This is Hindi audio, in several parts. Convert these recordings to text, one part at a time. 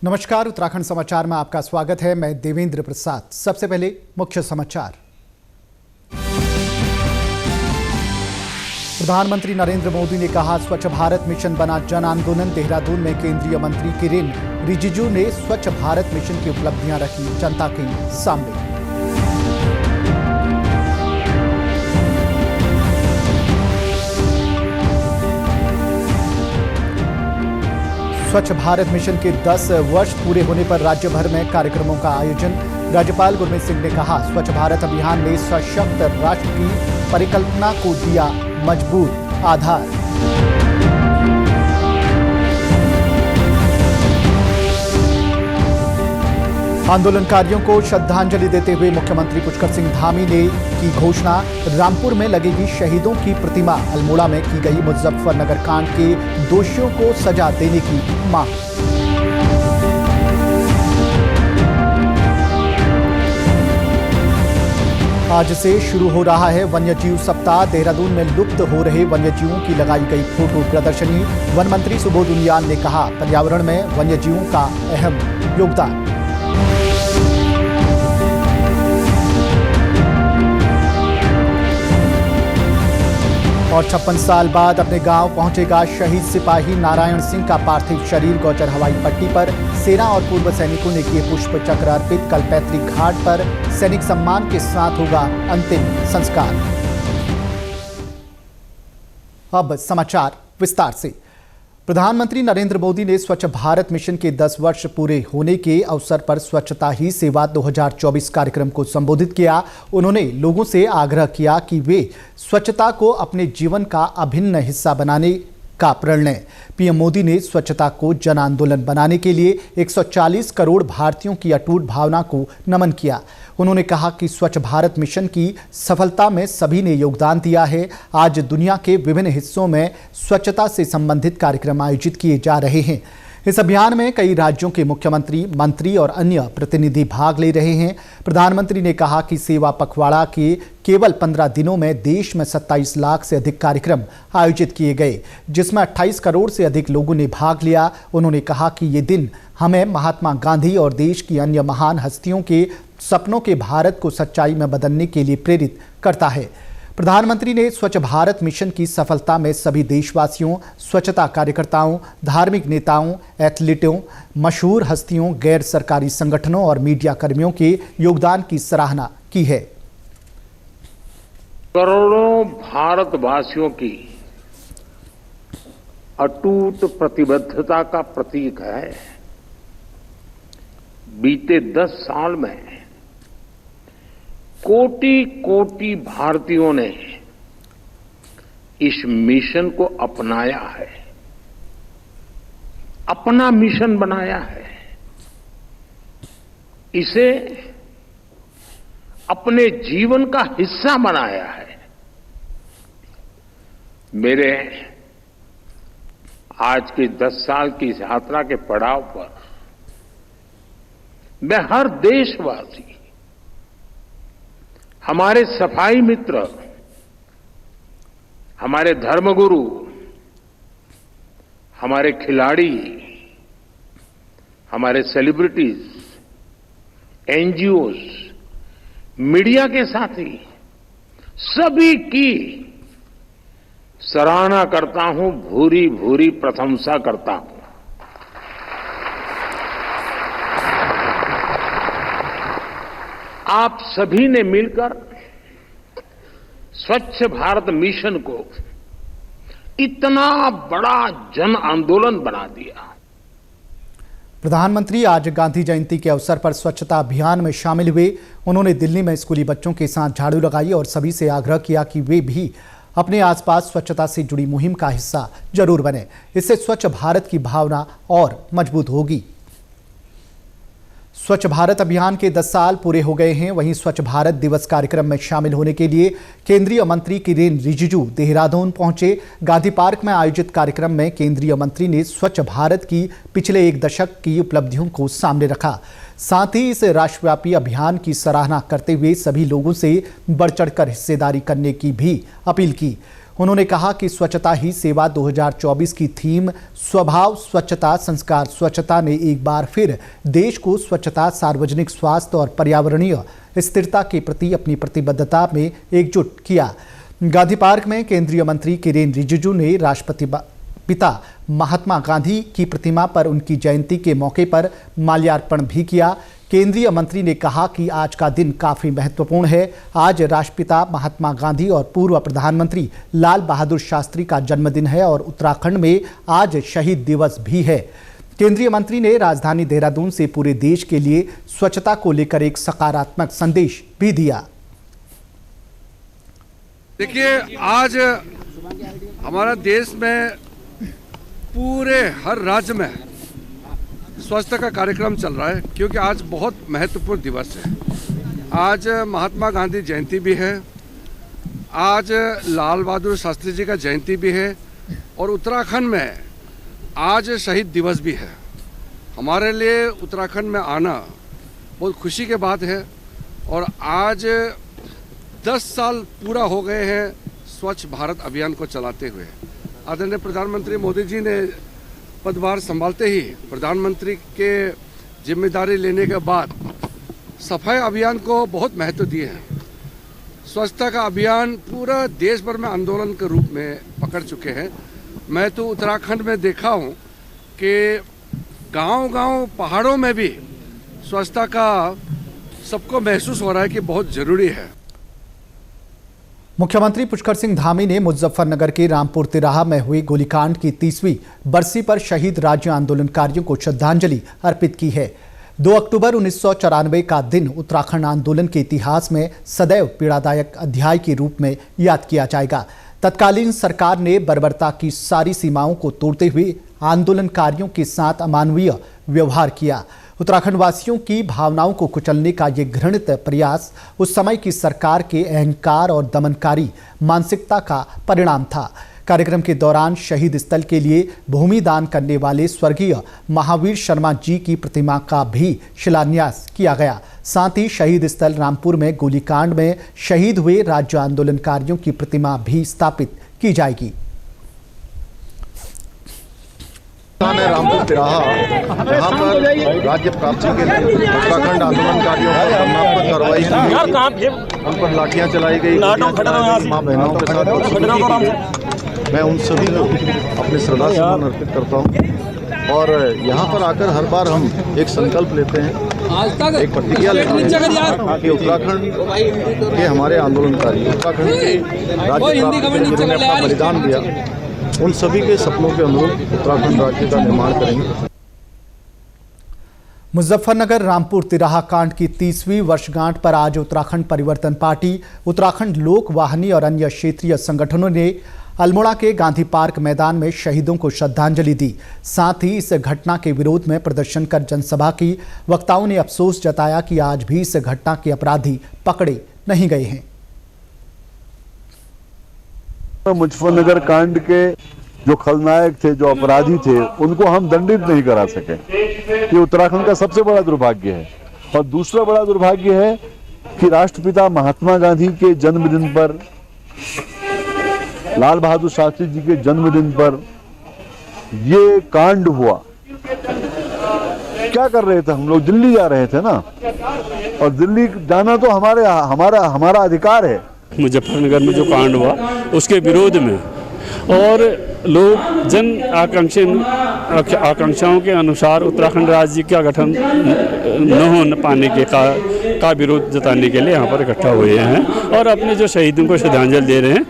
नमस्कार, उत्तराखंड समाचार में आपका स्वागत है। मैं देवेंद्र प्रसाद। सबसे पहले मुख्य समाचार। प्रधानमंत्री नरेंद्र मोदी ने कहा, स्वच्छ भारत मिशन बना जन आंदोलन। देहरादून में केंद्रीय मंत्री किरेन रिजिजू ने स्वच्छ भारत मिशन की उपलब्धियां रखी जनता के सामने। स्वच्छ भारत मिशन के 10 वर्ष पूरे होने पर राज्य भर में कार्यक्रमों का आयोजन। राज्यपाल गुरमीत सिंह ने कहा, स्वच्छ भारत अभियान ने सशक्त राष्ट्र की परिकल्पना को दिया मजबूत आधार। आंदोलनकारियों को श्रद्धांजलि देते हुए मुख्यमंत्री पुष्कर सिंह धामी ने की घोषणा। रामपुर में लगेगी शहीदों की प्रतिमा। अल्मोड़ा में की गई मुजफ्फरनगर कांड के दोषियों को सजा देने की मांग। आज से शुरू हो रहा है वन्यजीव सप्ताह। देहरादून में लुप्त हो रहे वन्यजीवों की लगाई गई फोटो प्रदर्शनी। वन मंत्री सुबोध उनियाल ने कहा, पर्यावरण में वन्यजीवों का अहम योगदान। और 56 साल बाद अपने गांव पहुंचेगा शहीद सिपाही नारायण सिंह का पार्थिव शरीर। गौचर हवाई पट्टी पर सेना और पूर्व सैनिकों ने किए पुष्प चक्र अर्पित। कल पैतृक घाट पर सैनिक सम्मान के साथ होगा अंतिम संस्कार। अब समाचार विस्तार से। प्रधानमंत्री नरेंद्र मोदी ने स्वच्छ भारत मिशन के 10 वर्ष पूरे होने के अवसर पर स्वच्छता ही सेवा 2024 कार्यक्रम को संबोधित किया। उन्होंने लोगों से आग्रह किया कि वे स्वच्छता को अपने जीवन का अभिन्न हिस्सा बनाने का प्रण लें। पीएम मोदी ने स्वच्छता को जन आंदोलन बनाने के लिए 140 करोड़ भारतीयों की अटूट भावना को नमन किया। उन्होंने कहा कि स्वच्छ भारत मिशन की सफलता में सभी ने योगदान दिया है। आज दुनिया के विभिन्न हिस्सों में स्वच्छता से संबंधित कार्यक्रम आयोजित किए जा रहे हैं। इस अभियान में कई राज्यों के मुख्यमंत्री, मंत्री और अन्य प्रतिनिधि भाग ले रहे हैं। प्रधानमंत्री ने कहा कि सेवा पखवाड़ा के केवल 15 दिनों में देश में 27 लाख से अधिक कार्यक्रम आयोजित किए गए, जिसमें 28 करोड़ से अधिक लोगों ने भाग लिया। उन्होंने कहा कि ये दिन हमें महात्मा गांधी और देश की अन्य महान हस्तियों के सपनों के भारत को सच्चाई में बदलने के लिए प्रेरित करता है। प्रधानमंत्री ने स्वच्छ भारत मिशन की सफलता में सभी देशवासियों, स्वच्छता कार्यकर्ताओं, धार्मिक नेताओं, एथलीटों, मशहूर हस्तियों, गैर सरकारी संगठनों और मीडिया कर्मियों के योगदान की सराहना की है। करोड़ों भारतवासियों की अटूट प्रतिबद्धता का प्रतीक है। बीते 10 साल में कोटि कोटि भारतीयों ने इस मिशन को अपनाया है, अपना मिशन बनाया है, इसे अपने जीवन का हिस्सा बनाया है। मेरे आज की 10 साल की इस यात्रा के पड़ाव पर मैं हर देशवासी, हमारे सफाई मित्र, हमारे धर्मगुरु, हमारे खिलाड़ी, हमारे सेलिब्रिटीज, एनजीओज, मीडिया के साथी, सभी की सराहना करता हूं, भूरी भूरी प्रशंसा करता हूं। आप सभी ने मिलकर स्वच्छ भारत मिशन को इतना बड़ा जन आंदोलन बना दिया। प्रधानमंत्री आज गांधी जयंती के अवसर पर स्वच्छता अभियान में शामिल हुए। उन्होंने दिल्ली में स्कूली बच्चों के साथ झाड़ू लगाई और सभी से आग्रह किया कि वे भी अपने आसपास स्वच्छता से जुड़ी मुहिम का हिस्सा जरूर बने। इससे स्वच्छ भारत की भावना और मजबूत होगी। स्वच्छ भारत अभियान के 10 साल पूरे हो गए हैं। वहीं स्वच्छ भारत दिवस कार्यक्रम में शामिल होने के लिए केंद्रीय मंत्री किरेन रिजिजू देहरादून पहुंचे। गांधी पार्क में आयोजित कार्यक्रम में केंद्रीय मंत्री ने स्वच्छ भारत की पिछले 1 दशक की उपलब्धियों को सामने रखा। साथ ही इस राष्ट्रव्यापी अभियान की सराहना करते हुए सभी लोगों से बढ़ चढ़कर हिस्सेदारी करने की भी अपील की। उन्होंने कहा कि स्वच्छता ही सेवा 2024 की थीम स्वभाव स्वच्छता संस्कार स्वच्छता ने एक बार फिर देश को स्वच्छता, सार्वजनिक स्वास्थ्य और पर्यावरणीय स्थिरता के प्रति अपनी प्रतिबद्धता में एकजुट किया। गांधी पार्क में केंद्रीय मंत्री किरेन रिजिजू ने राष्ट्रपति पिता महात्मा गांधी की प्रतिमा पर उनकी जयंती के मौके पर माल्यार्पण भी किया। केंद्रीय मंत्री ने कहा कि आज का दिन काफी महत्वपूर्ण है। आज राष्ट्रपिता महात्मा गांधी और पूर्व प्रधानमंत्री लाल बहादुर शास्त्री का जन्मदिन है और उत्तराखंड में आज शहीद दिवस भी है। केंद्रीय मंत्री ने राजधानी देहरादून से पूरे देश के लिए स्वच्छता को लेकर एक सकारात्मक संदेश भी दिया। देखिए, आज हमारा देश में पूरे हर राज्य में स्वच्छता का कार्यक्रम चल रहा है, क्योंकि आज बहुत महत्वपूर्ण दिवस है। आज महात्मा गांधी जयंती भी है, आज लाल बहादुर शास्त्री जी का जयंती भी है और उत्तराखंड में आज शहीद दिवस भी है। हमारे लिए उत्तराखंड में आना बहुत खुशी की बात है और आज 10 साल पूरा हो गए हैं स्वच्छ भारत अभियान को चलाते हुए। आदरणीय प्रधानमंत्री मोदी जी ने पदभार संभालते ही प्रधानमंत्री के जिम्मेदारी लेने के बाद सफाई अभियान को बहुत महत्व दिए हैं। स्वच्छता का अभियान पूरा देश भर में आंदोलन के रूप में पकड़ चुके हैं। मैं तो उत्तराखंड में देखा हूँ कि गांव-गांव पहाड़ों में भी स्वच्छता का सबको महसूस हो रहा है कि बहुत ज़रूरी है। मुख्यमंत्री पुष्कर सिंह धामी ने मुजफ्फरनगर के रामपुर तिराहा में हुए गोलीकांड की 30वीं बरसी पर शहीद राज्य आंदोलनकारियों को श्रद्धांजलि अर्पित की है। 2 अक्टूबर 1994 का दिन उत्तराखंड आंदोलन के इतिहास में सदैव पीड़ादायक अध्याय के रूप में याद किया जाएगा। तत्कालीन सरकार ने बर्बरता की सारी सीमाओं को तोड़ते हुए आंदोलनकारियों के साथ अमानवीय व्यवहार किया। उत्तराखंड वासियों की भावनाओं को कुचलने का ये घृणित प्रयास उस समय की सरकार के अहंकार और दमनकारी मानसिकता का परिणाम था। कार्यक्रम के दौरान शहीद स्थल के लिए भूमि दान करने वाले स्वर्गीय महावीर शर्मा जी की प्रतिमा का भी शिलान्यास किया गया। साथ ही शहीद स्थल रामपुर में गोलीकांड में शहीद हुए राज्य आंदोलनकारियों की प्रतिमा भी स्थापित की जाएगी। रामपुर तिराहा, जहाँ पर राज्य प्राप्ति के लिए उत्तराखंड आंदोलनकारियों पर दमनात्मक कार्रवाई की, उन पर लाठियाँ चलाई गई, माँ बहनों के साथ मैं उन सभी को अपनी श्रद्धा सुमन अर्पित करता हूँ। और यहाँ पर आकर हर बार हम एक संकल्प लेते हैं, एक प्रतिज्ञा लेते हैं कि उत्तराखंड के हमारे आंदोलनकारी, उत्तराखंड के राज्य प्राप्ति के लिए जिन्होंने अपना बलिदान दिया, उन सभी के सपनों के अनुरूप उत्तराखंड राज्य का निर्माण करेंगे। मुजफ्फरनगर रामपुर तिराहा कांड की 30वीं वर्षगांठ पर आज उत्तराखंड परिवर्तन पार्टी, उत्तराखंड लोक वाहिनी और अन्य क्षेत्रीय संगठनों ने अल्मोड़ा के गांधी पार्क मैदान में शहीदों को श्रद्धांजलि दी। साथ ही इस घटना के विरोध में प्रदर्शन कर जनसभा की। वक्ताओं ने अफसोस जताया कि आज भी इस घटना के अपराधी पकड़े नहीं गए हैं। मुजफ्फरनगर कांड के जो खलनायक थे, जो अपराधी थे, उनको हम दंडित नहीं करा सके। ये उत्तराखंड का सबसे बड़ा दुर्भाग्य है। और दूसरा बड़ा दुर्भाग्य है कि राष्ट्रपिता महात्मा गांधी के जन्मदिन पर, लाल बहादुर शास्त्री जी के जन्मदिन पर ये कांड हुआ। क्या कर रहे थे हम लोग? दिल्ली जा रहे थे ना, और दिल्ली जाना तो हमारा अधिकार है। मुजफ्फरनगर में जो कांड हुआ उसके विरोध में, और लोग जन आकांक्षाओं के अनुसार उत्तराखंड राज्य का गठन न हो पाने के का विरोध जताने के लिए यहाँ पर इकट्ठा हुए हैं और अपने जो शहीदों को श्रद्धांजलि दे रहे हैं।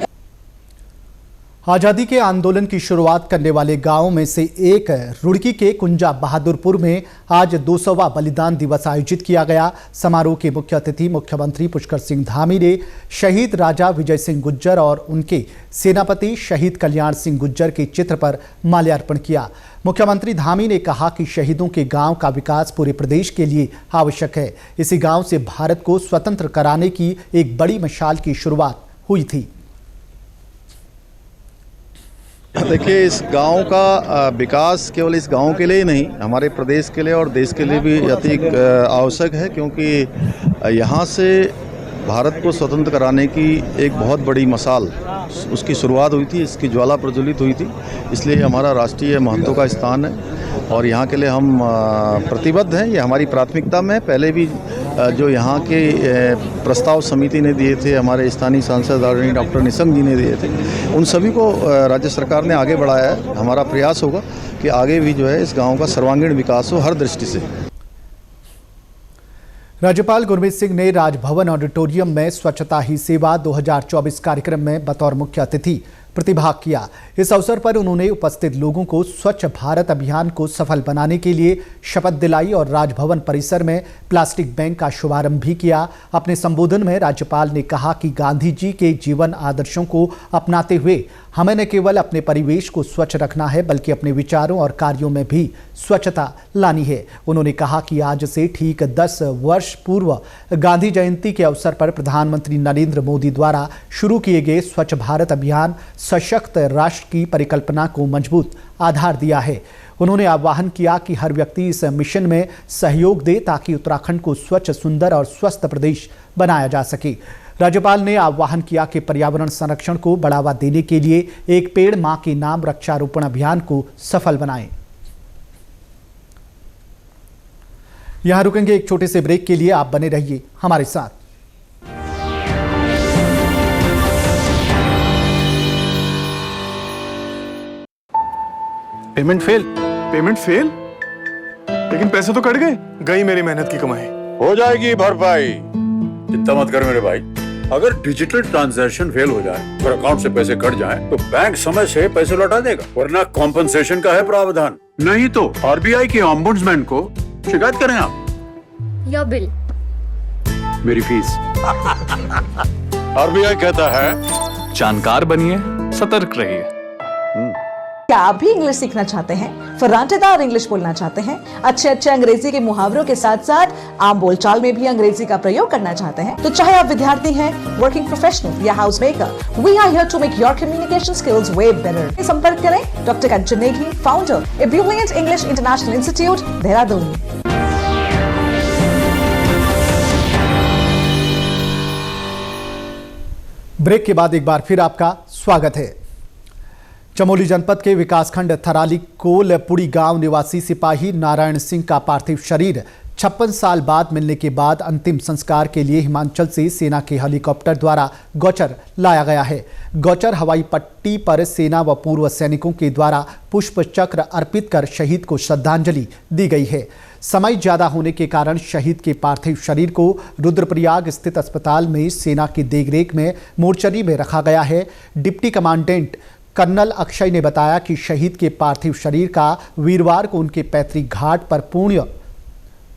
आज़ादी के आंदोलन की शुरुआत करने वाले गांवों में से एक रुड़की के कुंजा बहादुरपुर में आज 200वां बलिदान दिवस आयोजित किया गया। समारोह के मुख्य अतिथि मुख्यमंत्री पुष्कर सिंह धामी ने शहीद राजा विजय सिंह गुज्जर और उनके सेनापति शहीद कल्याण सिंह गुज्जर के चित्र पर माल्यार्पण किया। मुख्यमंत्री धामी ने कहा कि शहीदों के गांव का विकास पूरे प्रदेश के लिए आवश्यक है। इसी गांव से भारत को स्वतंत्र कराने की एक बड़ी मशाल की शुरुआत हुई थी। देखिए, इस गांव का विकास केवल इस गांव के लिए ही नहीं, हमारे प्रदेश के लिए और देश के लिए भी अति आवश्यक है, क्योंकि यहाँ से भारत को स्वतंत्र कराने की एक बहुत बड़ी मशाल उसकी शुरुआत हुई थी, इसकी ज्वाला प्रज्वलित हुई थी, इसलिए हमारा राष्ट्रीय महत्व का स्थान है और यहाँ के लिए हम प्रतिबद्ध हैं। ये हमारी प्राथमिकता में पहले भी जो यहाँ के प्रस्ताव समिति ने दिए थे, हमारे स्थानीय सांसद आदरणीय डॉक्टर निशंक जी ने दिए थे, उन सभी को राज्य सरकार ने आगे बढ़ाया है। हमारा प्रयास होगा कि आगे भी जो है इस गांव का सर्वांगीण विकास हो हर दृष्टि से। राज्यपाल गुरमीत सिंह ने राजभवन ऑडिटोरियम में स्वच्छता ही सेवा 2024 कार्यक्रम में बतौर मुख्य अतिथि प्रतिभाग किया। इस अवसर पर उन्होंने उपस्थित लोगों को स्वच्छ भारत अभियान को सफल बनाने के लिए शपथ दिलाई और राजभवन परिसर में प्लास्टिक बैंक का शुभारंभ भी किया। अपने संबोधन में राज्यपाल ने कहा कि गांधी जी के जीवन आदर्शों को अपनाते हुए हमें न केवल अपने परिवेश को स्वच्छ रखना है बल्कि अपने विचारों और कार्यों में भी स्वच्छता लानी है। उन्होंने कहा कि आज से ठीक 10 वर्ष पूर्व गांधी जयंती के अवसर पर प्रधानमंत्री नरेंद्र मोदी द्वारा शुरू किए गए स्वच्छ भारत अभियान सशक्त राष्ट्र की परिकल्पना को मजबूत आधार दिया है। उन्होंने आह्वान किया कि हर व्यक्ति इस मिशन में सहयोग दे ताकि उत्तराखंड को स्वच्छ, सुंदर और स्वस्थ प्रदेश बनाया जा सके। राज्यपाल ने आह्वान किया कि पर्यावरण संरक्षण को बढ़ावा देने के लिए एक पेड़ मां के नाम वृक्षारोपण अभियान को सफल बनाएं। यहां रुकेंगे एक छोटे से ब्रेक के लिए, आप बने रहिए हमारे साथ। Payment fail? लेकिन पैसे तो कट गई मेरी मेहनत की कमाई। हो जाएगी भरपाई, चिंता मत कर मेरे भाई। अगर डिजिटल ट्रांजैक्शन फेल हो जाए और अकाउंट से पैसे कट जाएं, तो बैंक समय से पैसे लौटा देगा, वरना कॉम्पनसेशन का है प्रावधान। नहीं तो आरबीआई के ओम्बुड्समैन को शिकायत करें आप। या बिल, मेरी फीस। आरबीआई कहता है जानकार बनिए, सतर्क रहिए। क्या आप भी इंग्लिश सीखना चाहते हैं, फर्राटेदार इंग्लिश बोलना चाहते हैं, अच्छे अंग्रेजी के मुहावरों के साथ साथ आम बोलचाल में भी अंग्रेजी का प्रयोग करना चाहते हैं, तो चाहे आप विद्यार्थी हैं, वर्किंग प्रोफेशनल या house maker, we are here to make your communication skills way better. संपर्क करें doctor Kanchan Negi, founder a brilliant English international institute, Dehradun. Break के बाद एक बार फिर आपका स्वागत है। चमोली जनपद के विकासखंड थराली कोलपुड़ी गांव निवासी सिपाही नारायण सिंह का पार्थिव शरीर 56 साल बाद मिलने के बाद अंतिम संस्कार के लिए हिमाचल से सेना के हेलीकॉप्टर द्वारा गौचर लाया गया है। गौचर हवाई पट्टी पर सेना व पूर्व सैनिकों के द्वारा पुष्प चक्र अर्पित कर शहीद को श्रद्धांजलि दी गई है। समय ज्यादा होने के कारण शहीद के पार्थिव शरीर को रुद्रप्रयाग स्थित अस्पताल में सेना की देखरेख में मोर्चरी में रखा गया है। डिप्टी कमांडेंट कर्नल अक्षय ने बताया कि शहीद के पार्थिव शरीर का वीरवार को उनके पैतृक घाट पर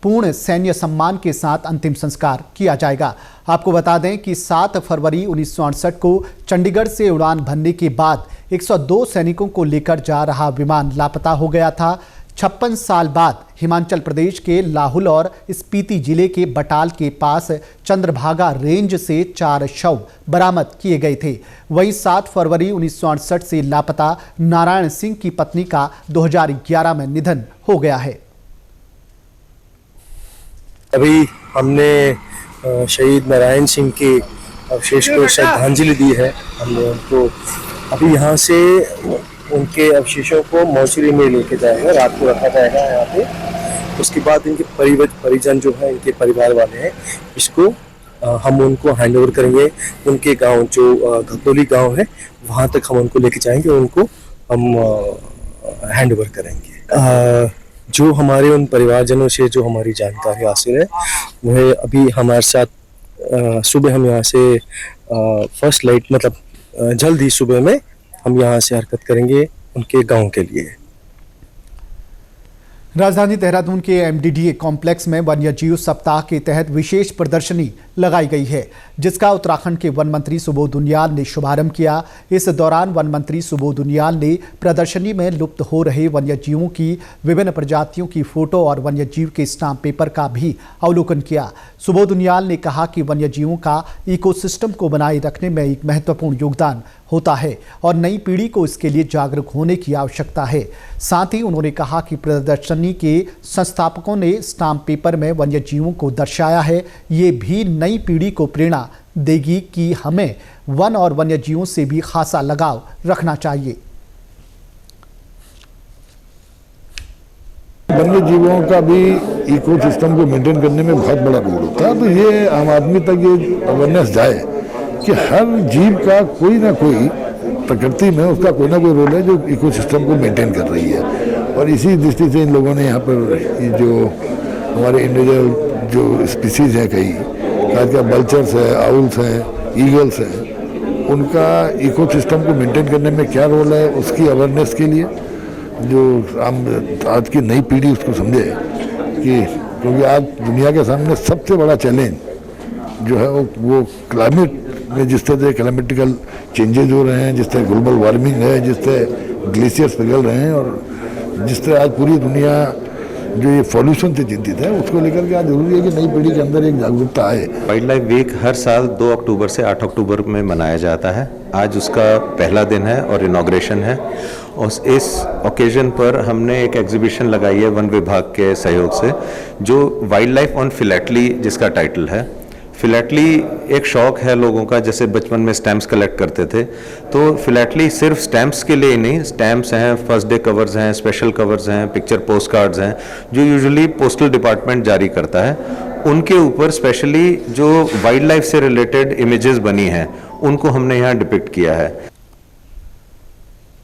पूर्ण सैन्य सम्मान के साथ अंतिम संस्कार किया जाएगा। आपको बता दें कि 7 फरवरी 1968 को चंडीगढ़ से उड़ान भरने के बाद 102 सैनिकों को लेकर जा रहा विमान लापता हो गया था। 56 साल बाद हिमाचल प्रदेश के लाहुल और स्पीति जिले के बटाल के पास चंद्रभागा रेंज से 4 शव बरामद किए गए थे। वहीं 7 फरवरी 1968 से लापता नारायण सिंह की पत्नी का 2011 में निधन हो गया है। अभी हमने शहीद नारायण सिंह के अवशेष को श्रद्धांजलि दी है। हमने उनको अभी यहाँ से उनके अवशेषों को मोर्चरी में लेके जाएंगे, रात को रखा जाएगा यहाँ पे। उसके बाद इनके परिजन जो है, इनके परिवार वाले हैं, इसको हम उनको हैंड ओवर करेंगे। उनके गांव जो घतोली गांव है, वहाँ तक हम उनको लेके जाएंगे, उनको हम हैंड ओवर करेंगे। जो हमारे उन परिवारजनों से जो हमारी जानकारी हासिल है, वह अभी हमारे साथ सुबह हम यहाँ से फर्स्ट लाइट मतलब जल्द ही सुबह में हम यहाँ से हरकत करेंगे उनके गांव के लिए। राजधानी देहरादून के एमडीडीए कॉम्प्लेक्स में वन्यजीव सप्ताह के तहत विशेष प्रदर्शनी लगाई गई है, जिसका उत्तराखंड के वन मंत्री सुबोध उनियाल ने शुभारंभ किया। इस दौरान वन मंत्री सुबोध उनियाल ने प्रदर्शनी में लुप्त हो रहे वन्यजीवों की विभिन्न प्रजातियों की फोटो और वन्यजीव के स्टाम्प पेपर का भी अवलोकन किया। सुबोध उनियाल ने कहा कि वन्यजीवों का इकोसिस्टम को बनाए रखने में एक महत्वपूर्ण योगदान होता है और नई पीढ़ी को इसके लिए जागरूक होने की आवश्यकता है। साथ ही उन्होंने कहा कि प्रदर्शनी के संस्थापकों ने स्टाम्प पेपर में वन्यजीवों को दर्शाया है, ये भी नई पीढ़ी को प्रेरणा देगी कि हमें वन और वन्यजीवों से भी खासा लगाव रखना चाहिए। वन्य जीवों का भी इकोसिस्टम को मेंटेन करने में बहुत बड़ा रोल होता है। तो ये आम आदमी तक ये अवेयरनेस जाए कि हर जीव का कोई ना कोई प्रकृति में उसका कोई ना कोई रोल है जो इकोसिस्टम को मेंटेन कर रही है। और इसी दृष्टि से इन लोगों ने यहाँ पर जो हमारे इंडिविजुअल जो स्पीसीज हैं, कई खासकर बल्चर्स है, आउल्स हैं, ईगल्स हैं, उनका इकोसिस्टम को मेंटेन करने में क्या रोल है उसकी अवेयरनेस के लिए जो आज की नई पीढ़ी उसको समझे कि क्योंकि आज दुनिया के सामने सबसे बड़ा चैलेंज जो है वो क्लाइमेट में जिस तरह से क्लाइमेटिकल चेंजेज हो रहे हैं, जिस तरह ग्लोबल वार्मिंग है, जिस तरह ग्लेशियर्स पिघल रहे हैं और जिस तरह आज पूरी दुनिया जो ये पॉल्यूशन से चिंतित है, उसको लेकर के आज जरूरी है कि नई पीढ़ी के अंदर एक जागरूकता आए। वाइल्ड लाइफ वीक हर साल 2 अक्टूबर से 8 अक्टूबर में मनाया जाता है। आज उसका पहला दिन है और इनॉग्रेशन है। और इस ओकेजन पर हमने एक एग्जीबिशन लगाई है वन विभाग के सहयोग से, जो वाइल्ड लाइफ ऑन फिलेटली जिसका टाइटल है। फिलेटली एक शौक है लोगों का, जैसे बचपन में स्टैम्प्स कलेक्ट करते थे, तो फिलेटली सिर्फ स्टैम्प्स के लिए नहीं, स्टैम्प्स हैं, फर्स्ट डे कवर्स हैं, स्पेशल कवर्स हैं, पिक्चर पोस्ट कार्ड्स हैं, जो यूजुअली पोस्टल डिपार्टमेंट जारी करता है, उनके ऊपर स्पेशली जो वाइल्ड लाइफ से रिलेटेड इमेजेस बनी हैं उनको हमने यहाँ डिपिक्ट किया है।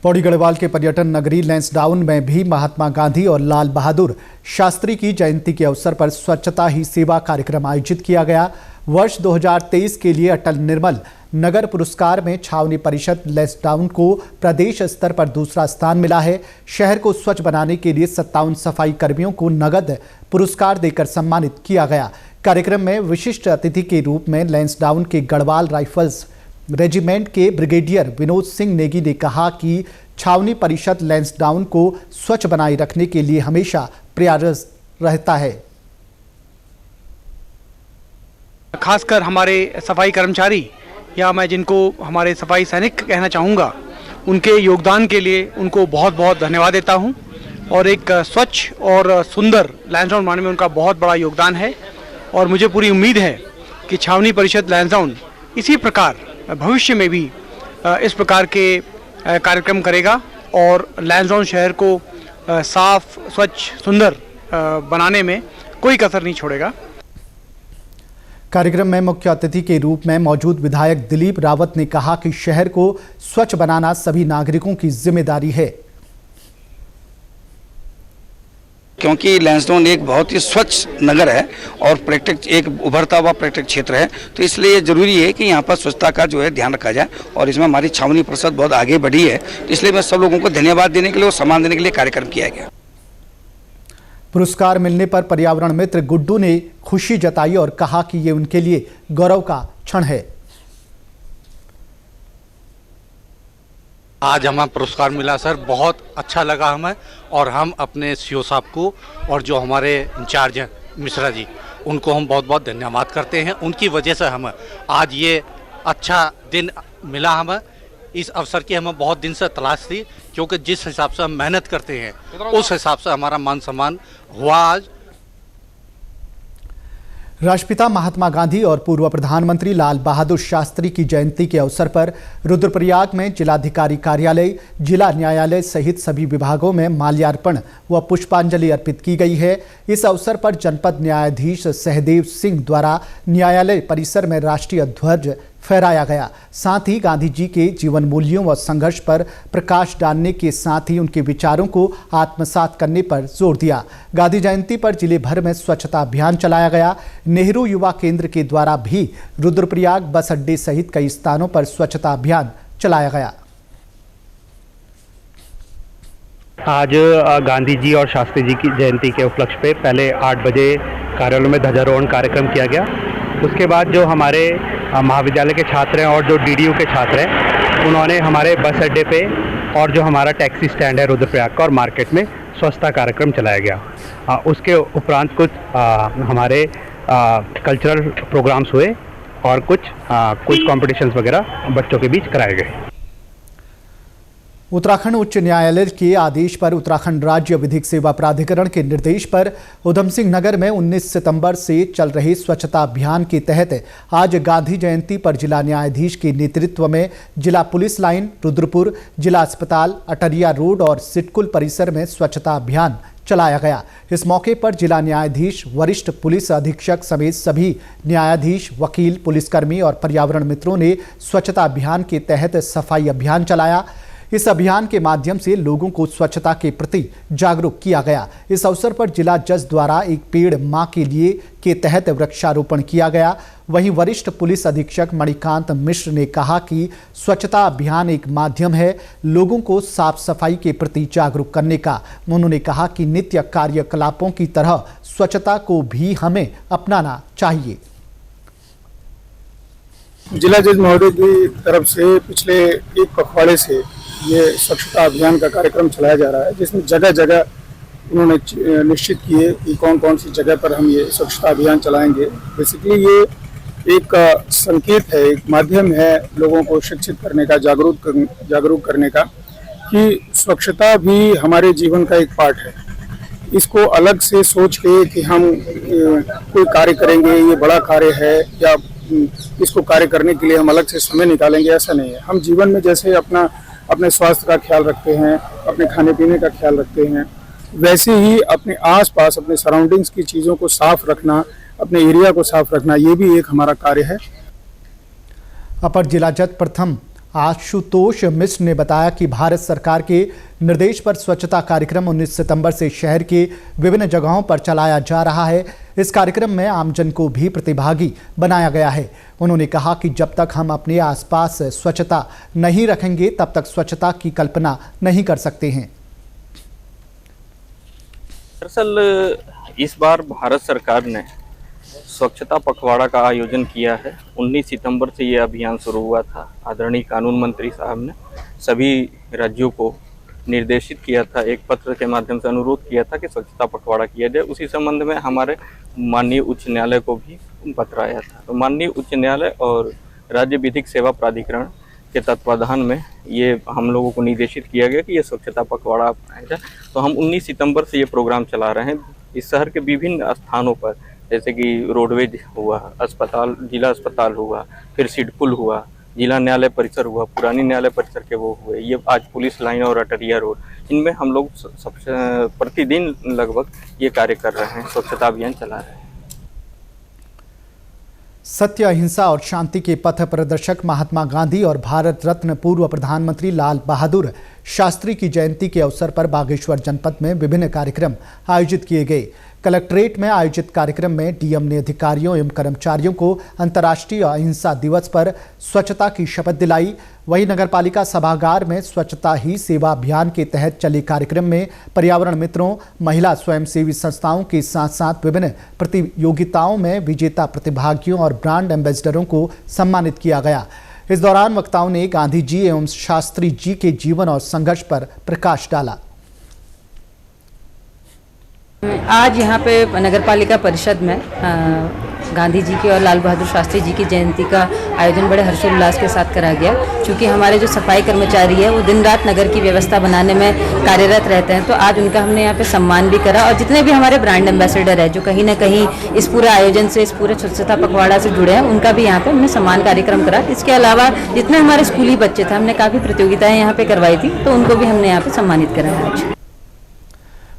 पौड़ी गढ़वाल के पर्यटन नगरी लैंसडाउन में भी महात्मा गांधी और लाल बहादुर शास्त्री की जयंती के अवसर पर स्वच्छता ही सेवा कार्यक्रम आयोजित किया गया। वर्ष 2023 के लिए अटल निर्मल नगर पुरस्कार में छावनी परिषद लैंसडाउन को प्रदेश स्तर पर दूसरा स्थान मिला है। शहर को स्वच्छ बनाने के लिए 57 सफाई कर्मियों को नगद पुरस्कार देकर सम्मानित किया गया। कार्यक्रम में विशिष्ट अतिथि के रूप में लैंसडाउन के गढ़वाल राइफल्स रेजिमेंट के ब्रिगेडियर विनोद सिंह नेगी ने कहा कि छावनी परिषद लैंसडाउन को स्वच्छ बनाए रखने के लिए हमेशा प्रयासरत रहता है। खासकर हमारे सफाई कर्मचारी या मैं जिनको हमारे सफाई सैनिक कहना चाहूँगा, उनके योगदान के लिए उनको बहुत बहुत धन्यवाद देता हूँ। और एक स्वच्छ और सुंदर लैंसडाउन बनाने में उनका बहुत बड़ा योगदान है। और मुझे पूरी उम्मीद है कि छावनी परिषद लैंसडाउन इसी प्रकार भविष्य में भी इस प्रकार के कार्यक्रम करेगा और लैंसडाउन शहर को साफ, स्वच्छ, सुंदर बनाने में कोई कसर नहीं छोड़ेगा। कार्यक्रम में मुख्य अतिथि के रूप में मौजूद विधायक दिलीप रावत ने कहा कि शहर को स्वच्छ बनाना सभी नागरिकों की जिम्मेदारी है, क्योंकि लैंसडाउन एक बहुत ही स्वच्छ नगर है और पर्यटक एक उभरता हुआ पर्यटक क्षेत्र है। तो इसलिए जरूरी है कि यहाँ पर स्वच्छता का जो है ध्यान रखा जाए और इसमें हमारी छावनी परिषद बहुत आगे बढ़ी है। तो इसलिए मैं सब लोगों को धन्यवाद देने के लिए और सम्मान देने के लिए कार्यक्रम किया गया। पुरस्कार मिलने पर पर्यावरण मित्र गुड्डू ने खुशी जताई और कहा कि ये उनके लिए गौरव का क्षण है। आज हमें पुरस्कार मिला सर, बहुत अच्छा लगा हमें। और हम अपने सीओ साहब को और जो हमारे इंचार्ज हैं मिश्रा जी, उनको हम बहुत बहुत धन्यवाद करते हैं। उनकी वजह से हमें आज ये अच्छा दिन मिला। हमें इस अवसर की हमें बहुत दिन से तलाश थी, क्योंकि जिस हिसाब से हम मेहनत करते हैं उस हिसाब से हमारा मान सम्मान हुआ आज। राष्ट्रपिता महात्मा गांधी और पूर्व प्रधानमंत्री लाल बहादुर शास्त्री की जयंती के अवसर पर रुद्रप्रयाग में जिलाधिकारी कार्यालय, जिला न्यायालय सहित सभी विभागों में माल्यार्पण व पुष्पांजलि अर्पित की गई है। इस अवसर पर जनपद न्यायाधीश सहदेव सिंह द्वारा न्यायालय परिसर में राष्ट्रीय ध्वज फहराया गया। साथ ही गांधी जी के जीवन मूल्यों व संघर्ष पर प्रकाश डालने के साथ ही उनके विचारों को आत्मसात करने पर जोर दिया। गांधी जयंती पर जिले भर में स्वच्छता अभियान चलाया गया। नेहरू युवा केंद्र के द्वारा भी रुद्रप्रयाग बस अड्डे सहित कई स्थानों पर स्वच्छता अभियान चलाया गया। आज गांधी जी और शास्त्री जी की जयंती के उपलक्ष्य पे पहले 8 बजे कार्यालय में ध्वजारोहण कार्यक्रम किया गया। उसके बाद जो हमारे महाविद्यालय के छात्र हैं और जो डीडीयू के छात्र हैं, उन्होंने हमारे बस अड्डे पे और जो हमारा टैक्सी स्टैंड है रुद्रप्रयाग का और मार्केट में स्वच्छता कार्यक्रम चलाया गया। उसके उपरांत कुछ हमारे कल्चरल प्रोग्राम्स हुए और कुछ कंपटीशंस वगैरह बच्चों के बीच कराए गए। उत्तराखंड उच्च न्यायालय के आदेश पर उत्तराखंड राज्य विधिक सेवा प्राधिकरण के निर्देश पर उधम सिंह नगर में 19 सितंबर से चल रहे स्वच्छता अभियान के तहत आज गांधी जयंती पर जिला न्यायाधीश के नेतृत्व में जिला पुलिस लाइन, रुद्रपुर, जिला अस्पताल, अटरिया रोड और सिटकुल परिसर में स्वच्छता अभियान चलाया गया। इस मौके पर जिला न्यायाधीश, वरिष्ठ पुलिस अधीक्षक समेत सभी न्यायाधीश, वकील, पुलिसकर्मी और पर्यावरण मित्रों ने स्वच्छता अभियान के तहत सफाई अभियान चलाया। इस अभियान के माध्यम से लोगों को स्वच्छता के प्रति जागरूक किया गया। इस अवसर पर जिला जज द्वारा एक पेड़ मां के लिए के तहत वृक्षारोपण किया गया। वहीं वरिष्ठ पुलिस अधीक्षक मणिकांत मिश्र ने कहा कि स्वच्छता अभियान एक माध्यम है लोगों को साफ सफाई के प्रति जागरूक करने का। उन्होंने कहा कि नित्य कार्यकलापों की तरह स्वच्छता को भी हमें अपनाना चाहिए। जिला जज महोदय की तरफ से पिछले एक पखवाड़े से ये स्वच्छता अभियान का कार्यक्रम चलाया जा रहा है, जिसमें जगह जगह उन्होंने निश्चित किए कि कौन कौन सी जगह पर हम ये स्वच्छता अभियान चलाएंगे। बेसिकली ये एक संकेत है, एक माध्यम है लोगों को शिक्षित करने का, जागरूक करने का कि स्वच्छता भी हमारे जीवन का एक पार्ट है। इसको अलग से सोच के कि हम कोई कार्य करेंगे, ये बड़ा कार्य है या इसको कार्य करने के लिए हम अलग से समय निकालेंगे, ऐसा नहीं है। हम जीवन में जैसे अपने स्वास्थ्य का ख्याल रखते हैं, अपने खाने पीने का ख्याल रखते हैं, वैसे ही अपने आसपास, अपने सराउंडिंग्स की चीज़ों को साफ रखना, अपने एरिया को साफ रखना, ये भी एक हमारा कार्य है। अपर जिला जज प्रथम आशुतोष मिश्र ने बताया कि भारत सरकार के निर्देश पर स्वच्छता कार्यक्रम 19 सितंबर से शहर के विभिन्न जगहों पर चलाया जा रहा है। इस कार्यक्रम में आमजन को भी प्रतिभागी बनाया गया है। उन्होंने कहा कि जब तक हम अपने आसपास स्वच्छता नहीं रखेंगे तब तक स्वच्छता की कल्पना नहीं कर सकते हैं। दरअसल इस बार भारत सरकार ने स्वच्छता पखवाड़ा का आयोजन किया है। 19 सितंबर से ये अभियान शुरू हुआ था। आदरणीय कानून मंत्री साहब ने सभी राज्यों को निर्देशित किया था, एक पत्र के माध्यम से अनुरोध किया था कि स्वच्छता पखवाड़ा किया जाए। उसी संबंध में हमारे माननीय उच्च न्यायालय को भी पत्र आया था। तो माननीय उच्च न्यायालय और राज्य विधिक सेवा प्राधिकरण के तत्वाधान में ये हम लोगों को निर्देशित किया गया कि ये स्वच्छता पखवाड़ा अपनाया जाए। तो हम 19 सितंबर से ये प्रोग्राम चला रहे हैं। इस शहर के विभिन्न स्थानों पर, जैसे कि रोडवेज हुआ, अस्पताल, जिला अस्पताल हुआ, फिर सिडकुल हुआ, जिला न्यायालय परिसर हुआ, पुरानी न्यायालय परिसर के वो हुए, ये आज पुलिस लाइन और अटरिया रोड, इनमें हम लोग सबसे प्रतिदिन लगभग ये कार्य कर रहे हैं, स्वच्छता अभियान चला रहे हैं। सत्य, अहिंसा और शांति के पथ प्रदर्शक महात्मा गांधी और भारत रत्न पूर्व प्रधानमंत्री लाल बहादुर शास्त्री की जयंती के अवसर पर बागेश्वर जनपद में विभिन्न कार्यक्रम आयोजित किए गए। कलेक्ट्रेट में आयोजित कार्यक्रम में डीएम ने अधिकारियों एवं कर्मचारियों को अंतर्राष्ट्रीय अहिंसा दिवस पर स्वच्छता की शपथ दिलाई। वहीं नगरपालिका सभागार में स्वच्छता ही सेवा अभियान के तहत चले कार्यक्रम में पर्यावरण मित्रों, महिला स्वयंसेवी संस्थाओं के साथ साथ विभिन्न प्रतियोगिताओं में विजेता प्रतिभागियों और ब्रांड एम्बेसडरों को सम्मानित किया गया। इस दौरान वक्ताओं ने गांधी जी एवं शास्त्री जी के जीवन और संघर्ष पर प्रकाश डाला। आज यहाँ पे नगरपालिका परिषद में गांधी जी की और लाल बहादुर शास्त्री जी की जयंती का आयोजन बड़े हर्षोल्लास के साथ करा गया। क्योंकि हमारे जो सफाई कर्मचारी है वो दिन रात नगर की व्यवस्था बनाने में कार्यरत रहते हैं, तो आज उनका हमने यहाँ पे सम्मान भी करा। और जितने भी हमारे ब्रांड एम्बेसडर है जो कहीं ना कहीं इस पूरे आयोजन से, इस पूरे स्वच्छता पखवाड़ा से जुड़े हैं, उनका भी यहाँ पे हमने सम्मान कार्यक्रम करा। इसके अलावा जितने हमारे स्कूली बच्चे थे, हमने काफ़ी प्रतियोगिताएँ यहाँ पे करवाई थी, तो उनको भी हमने यहाँ पे सम्मानित करा है आज।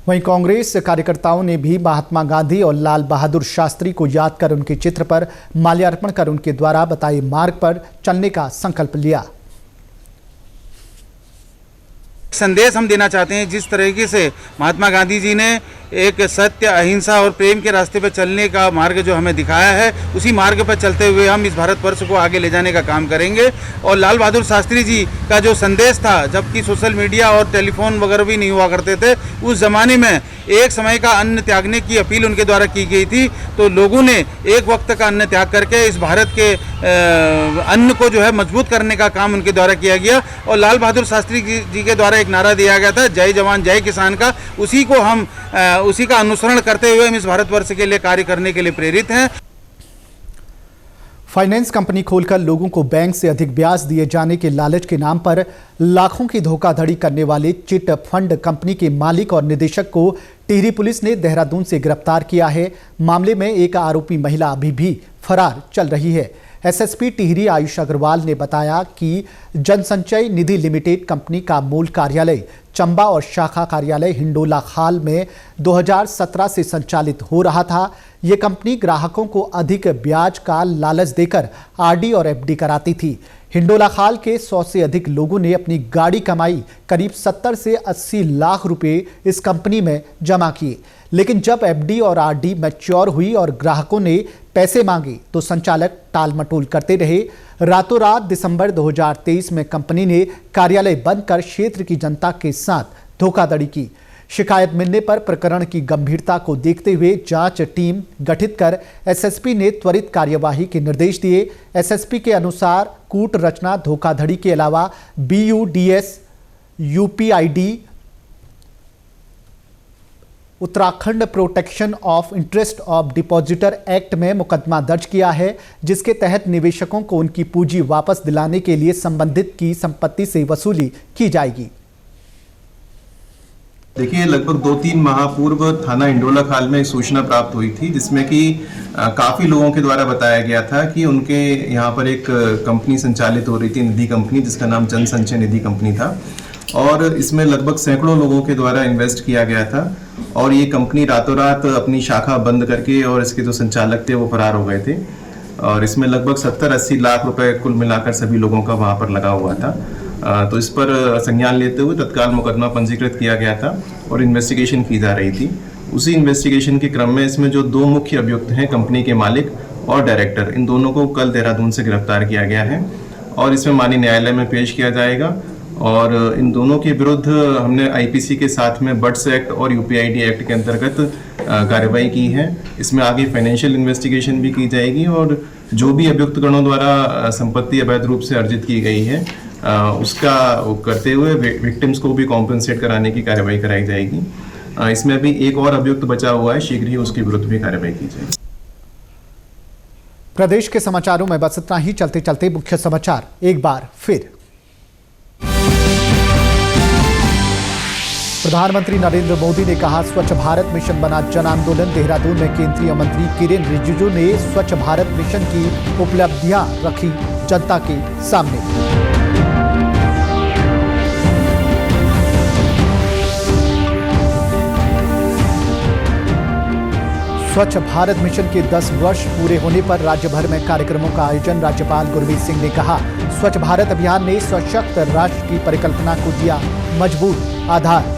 वहीं कांग्रेस कार्यकर्ताओं ने भी महात्मा गांधी और लाल बहादुर शास्त्री को याद कर उनके चित्र पर माल्यार्पण कर उनके द्वारा बताए मार्ग पर चलने का संकल्प लिया। संदेश हम देना चाहते हैं, जिस तरीके से महात्मा गांधी जी ने एक सत्य, अहिंसा और प्रेम के रास्ते पर चलने का मार्ग जो हमें दिखाया है, उसी मार्ग पर चलते हुए हम इस भारतवर्ष को आगे ले जाने का काम करेंगे। और लाल बहादुर शास्त्री जी का जो संदेश था, जबकि सोशल मीडिया और टेलीफोन वगैरह भी नहीं हुआ करते थे, उस ज़माने में एक समय का अन्न त्यागने की अपील उनके द्वारा की गई थी। तो लोगों ने एक वक्त का अन्न त्याग करके इस भारत के अन्न को जो है मजबूत करने का काम उनके द्वारा किया गया। और लाल बहादुर शास्त्री जी के द्वारा एक नारा दिया गया था, जय जवान जय किसान का। उसी का अनुसरण करते हुए हम इस भारतवर्ष के लिए कार्य करने के लिए प्रेरित हैं। फाइनेंस कंपनी खोलकर लोगों को बैंक से अधिक ब्याज दिए जाने के लालच के नाम पर लाखों की धोखाधड़ी करने वाले चिट फंड कंपनी के मालिक और निदेशक को टिहरी पुलिस ने देहरादून से गिरफ्तार किया है। मामले में एक आरोपी महिला अभी भी फरार चल रही है। एसएसपी टिहरी आयुष अग्रवाल ने बताया कि जनसंचय निधि लिमिटेड कंपनी का मूल कार्यालय चंबा और शाखा कार्यालय हिंडोला खाल में 2017 से संचालित हो रहा था। ये कंपनी ग्राहकों को अधिक ब्याज का लालच देकर आरडी और एफडी कराती थी। हिंडोला खाल के 100 से अधिक लोगों ने अपनी गाड़ी कमाई करीब 70 से 80 लाख रुपए इस कंपनी में जमा किए, लेकिन जब एफडी और आरडी मैच्योर हुई और ग्राहकों ने पैसे मांगे तो संचालक टाल मटोल करते रहे। रातों रात दिसंबर 2023 में कंपनी ने कार्यालय बंद कर क्षेत्र की जनता के साथ धोखाधड़ी की। शिकायत मिलने पर प्रकरण की गंभीरता को देखते हुए जांच टीम गठित कर एसएसपी ने त्वरित कार्यवाही के निर्देश दिए। एसएसपी के अनुसार कूट रचना, धोखाधड़ी के अलावा BUDS, UPID, Uttarakhand protection of interest of depositor act में मुकदमा दर्ज किया है, जिसके तहत निवेशकों को उनकी पूंजी वापस दिलाने के लिए संबंधित की संपत्ति से वसूली की जाएगी। देखिए, लगभग 2-3 माह पूर्व थाना इंडोला खाल में एक सूचना प्राप्त हुई थी, जिसमें कि काफ़ी लोगों के द्वारा बताया गया था कि उनके यहाँ पर एक कंपनी संचालित हो रही थी, निधि कंपनी, जिसका नाम जन संचय निधि कंपनी था, और इसमें लगभग सैकड़ों लोगों के द्वारा इन्वेस्ट किया गया था। और ये कंपनी रातों रात अपनी शाखा बंद करके और इसके जो संचालक थे वो फरार हो गए थे, और इसमें लगभग 70-80 लाख रुपए कुल मिलाकर सभी लोगों का वहाँ पर लगा हुआ था। तो इस पर संज्ञान लेते हुए तत्काल मुकदमा पंजीकृत किया गया था और इन्वेस्टिगेशन की जा रही थी। उसी इन्वेस्टिगेशन के क्रम में इसमें जो 2 मुख्य अभियुक्त हैं, कंपनी के मालिक और डायरेक्टर, इन दोनों को कल देहरादून से गिरफ्तार किया गया है और इसमें माननीय न्यायालय में पेश किया जाएगा। और इन दोनों के विरुद्ध हमने आईपीसी के साथ में बर्ड्स एक्ट और यूपीआईडी एक्ट के अंतर्गत कार्रवाई की है। इसमें आगे फाइनेंशियल इन्वेस्टिगेशन भी की जाएगी और जो भी अभियुक्त गणों द्वारा संपत्ति अवैध रूप से अर्जित की गई है उसका करते हुए विक्टिम्स को भी कॉम्पेंसेट कराने की कार्रवाई कराई जाएगी। इसमें अभी एक और अभियुक्त बचा हुआ है, शीघ्र ही उसके विरुद्ध भी कार्रवाई की जाएगी। प्रदेश के समाचारों में बस इतना ही। चलते चलते मुख्य समाचार एक बार फिर। प्रधानमंत्री नरेंद्र मोदी ने कहा, स्वच्छ भारत मिशन बना जन आंदोलन। देहरादून में केंद्रीय मंत्री किरेन रिजिजू ने स्वच्छ भारत मिशन की उपलब्धियां रखी जनता के सामने। स्वच्छ भारत मिशन के 10 वर्ष पूरे होने पर राज्य भर में कार्यक्रमों का आयोजन। राज्यपाल गुरमीत सिंह ने कहा, स्वच्छ भारत अभियान ने सशक्त राष्ट्र की परिकल्पना को दिया मजबूत आधार।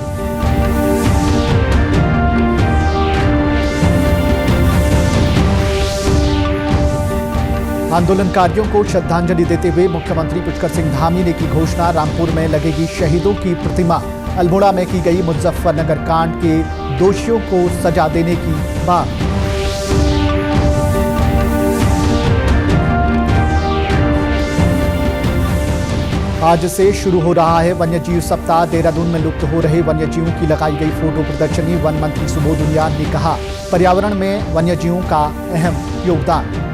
आंदोलनकारियों को श्रद्धांजलि देते हुए मुख्यमंत्री पुष्कर सिंह धामी ने की घोषणा। रामपुर में लगेगी शहीदों की प्रतिमा। अल्मोड़ा में की गई मुजफ्फरनगर कांड के दोषियों को सजा देने की मांग। आज से शुरू हो रहा है वन्यजीव सप्ताह। देहरादून में लुप्त हो रहे वन्यजीवों की लगाई गई फोटो प्रदर्शनी। वन मंत्री सुबोध उनियाल ने कहा, पर्यावरण में वन्यजीवों का अहम योगदान।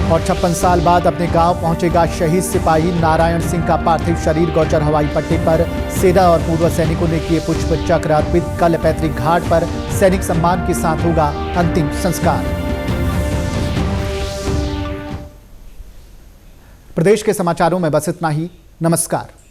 और 56 साल बाद अपने गांव पहुंचेगा शहीद सिपाही नारायण सिंह का पार्थिव शरीर। गौचर हवाई पट्टी पर सेना और पूर्व सैनिकों ने किए पुष्प चक्र अर्पित। कल पैतृक घाट पर सैनिक सम्मान के साथ होगा अंतिम संस्कार। प्रदेश के समाचारों में बस इतना ही। नमस्कार।